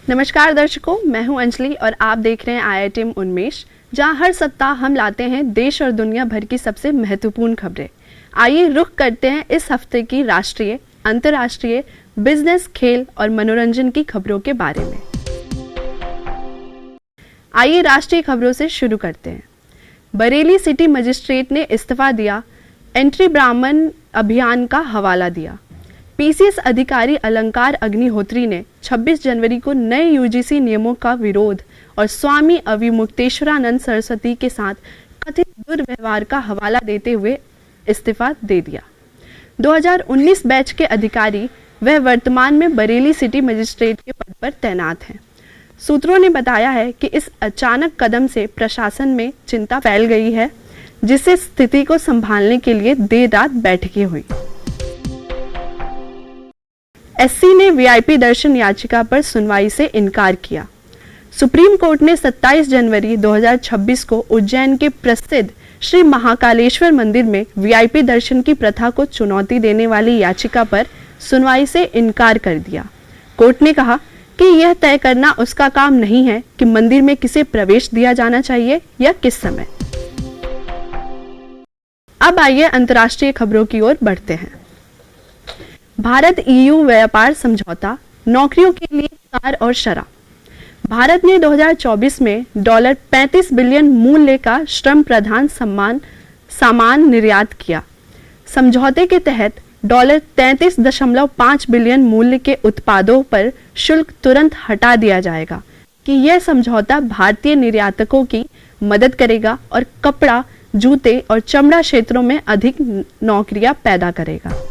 नमस्कार दर्शकों, मैं हूं अंजलि और आप देख रहे हैं IITM उन्मेष, जहां हर सप्ताह हम लाते हैं देश और दुनिया भर की सबसे महत्वपूर्ण खबरें। आइए रुख करते हैं इस हफ्ते की राष्ट्रीय, अंतर्राष्ट्रीय, बिजनेस, खेल और मनोरंजन की खबरों के बारे में। आइए राष्ट्रीय खबरों से शुरू करते हैं। बरेली सिटी मजिस्ट्रेट ने इस्तीफा दिया, एंट्री ब्राह्मण अभियान का हवाला दिया। PCS अधिकारी अलंकार अग्निहोत्री ने 26 जनवरी को नए UGC नियमों का विरोध और स्वामी अविमुक्तेश्वरानंद सरस्वती के साथ कथित दुर्व्यवहार का हवाला देते हुए इस्तीफा दे दिया। 2019 बैच के अधिकारी वह वर्तमान में बरेली सिटी मजिस्ट्रेट के पद पर तैनात हैं। सूत्रों ने बताया है कि इस अचानक कदम से प्रशासन में चिंता फैल गई है, जिससे स्थिति को संभालने के लिए देर रात बैठकें हुई। SC ने VIP दर्शन याचिका पर सुनवाई से इनकार किया। सुप्रीम कोर्ट ने 27 जनवरी 2026 को उज्जैन के प्रसिद्ध श्री महाकालेश्वर मंदिर में VIP दर्शन की प्रथा को चुनौती देने वाली याचिका पर सुनवाई से इनकार कर दिया। कोर्ट ने कहा कि यह तय करना उसका काम नहीं है कि मंदिर में किसे प्रवेश दिया जाना चाहिए या किस समय। अब आइए अंतर्राष्ट्रीय खबरों की ओर बढ़ते हैं। भारत EU व्यापार समझौता, नौकरियों के लिए कार और शराब। भारत ने 2024 में $35 बिलियन मूल्य का श्रम प्रधान सामान निर्यात किया। समझौते के तहत $33.5 बिलियन मूल्य के उत्पादों पर शुल्क तुरंत हटा दिया जाएगा कि यह समझौता भारतीय निर्यातकों की मदद करेगा और कपड़ा, जूते और चमड़ा क्षेत्रों में अधिक नौकरियां पैदा करेगा।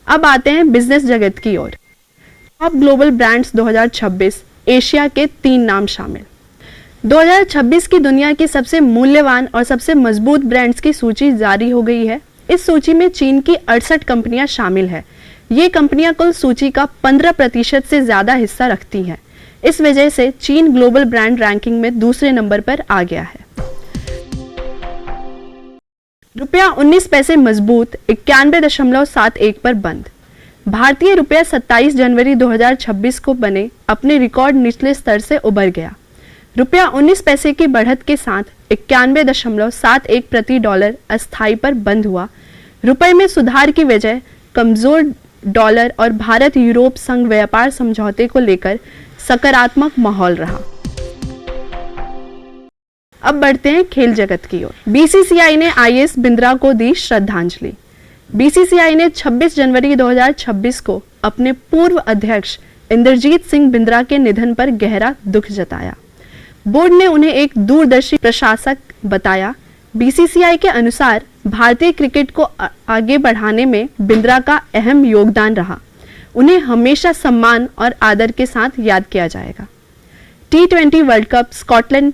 अब आते हैं बिजनेस जगत की ओर। टॉप ग्लोबल ब्रांड्स 2026, एशिया के 3 नाम शामिल। 2026 की दुनिया की सबसे मूल्यवान और सबसे मजबूत ब्रांड्स की सूची जारी हो गई है। इस सूची में चीन की 68 कंपनियां शामिल है। ये कंपनियां कुल सूची का 15% से ज्यादा हिस्सा रखती हैं। इस वजह से चीन ग्लोबल ब्रांड रैंकिंग में दूसरे नंबर पर आ गया है। ₹19 मजबूत 91.71 पर बंद। भारतीय रुपया 27 जनवरी 2026 को बने अपने रिकॉर्ड निचले स्तर से उबर गया। ₹19 की बढ़त के साथ 91.71 प्रति डॉलर अस्थायी पर बंद हुआ। रुपए में सुधार की वजह कमजोर डॉलर और भारत यूरोप संघ व्यापार समझौते को लेकर सकारात्मक माहौल रहा। अब बढ़ते हैं खेल जगत की ओर। BCCI ने IAS बिंद्रा को दी श्रद्धांजलि। BCCI ने 26 जनवरी 2026 को अपने पूर्व अध्यक्ष इंद्रजीत सिंह बिंद्रा के निधन पर गहरा दुख जताया। बोर्ड ने उन्हें एक दूरदर्शी प्रशासक बताया। BCCI के अनुसार भारतीय क्रिकेट को आगे बढ़ाने में बिंद्रा का अहम योगदान रहा। उन्हें हमेशा सम्मान और आदर के साथ याद किया जाएगा। T20 वर्ल्ड कप स्कॉटलैंड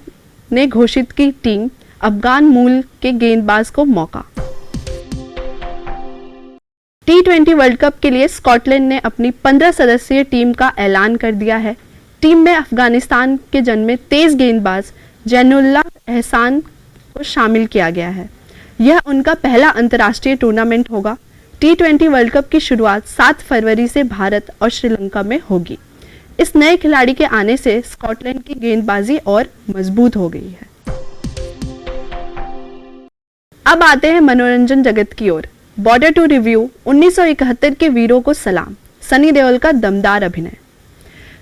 ने घोषित की टीम, अफगान मूल के गेंदबाज को मौका। T20 वर्ल्ड कप के लिए स्कॉटलैंड ने अपनी 15 सदस्यीय टीम का ऐलान कर दिया है। टीम में अफगानिस्तान के जन्मे तेज गेंदबाज जैनुल्लाह एहसान को शामिल किया गया है। यह उनका पहला अंतर्राष्ट्रीय टूर्नामेंट होगा। T20 वर्ल्ड कप की शुरुआत 7 फरवरी से भारत और श्रीलंका में होगी। इस नए खिलाड़ी के आने से स्कॉटलैंड की गेंदबाजी और मजबूत हो गई है। अब आते हैं मनोरंजन जगत की ओर। बॉर्डर टू रिव्यू, 1971 के वीरों को सलाम, सनी देओल का दमदार अभिनय।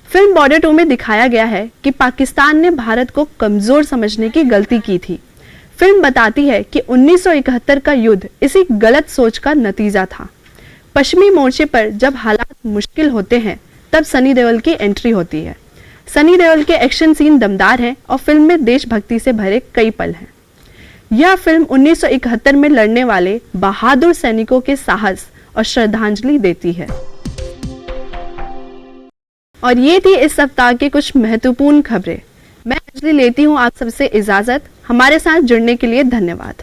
फिल्म बॉर्डर 2 में दिखाया गया है कि पाकिस्तान ने भारत को कमजोर समझने की गलती की थी। फिल्म बताती है कि 1971 का युद्ध इसी गलत सोच का नतीजा था। पश्चिमी मोर्चे पर जब हालात मुश्किल होते हैं तब सनी देओल की एंट्री होती है। सनी देओल के एक्शन सीन दमदार हैं और फिल्म में देशभक्ति से भरे कई पल हैं। यह फिल्म 1971 में लड़ने वाले बहादुर सैनिकों के साहस और श्रद्धांजलि देती है। और ये थी इस सप्ताह के कुछ महत्वपूर्ण खबरें। मैं अंजलि लेती हूँ आप सबसे इजाजत। हमारे साथ जुड़ने के लिए धन्यवाद।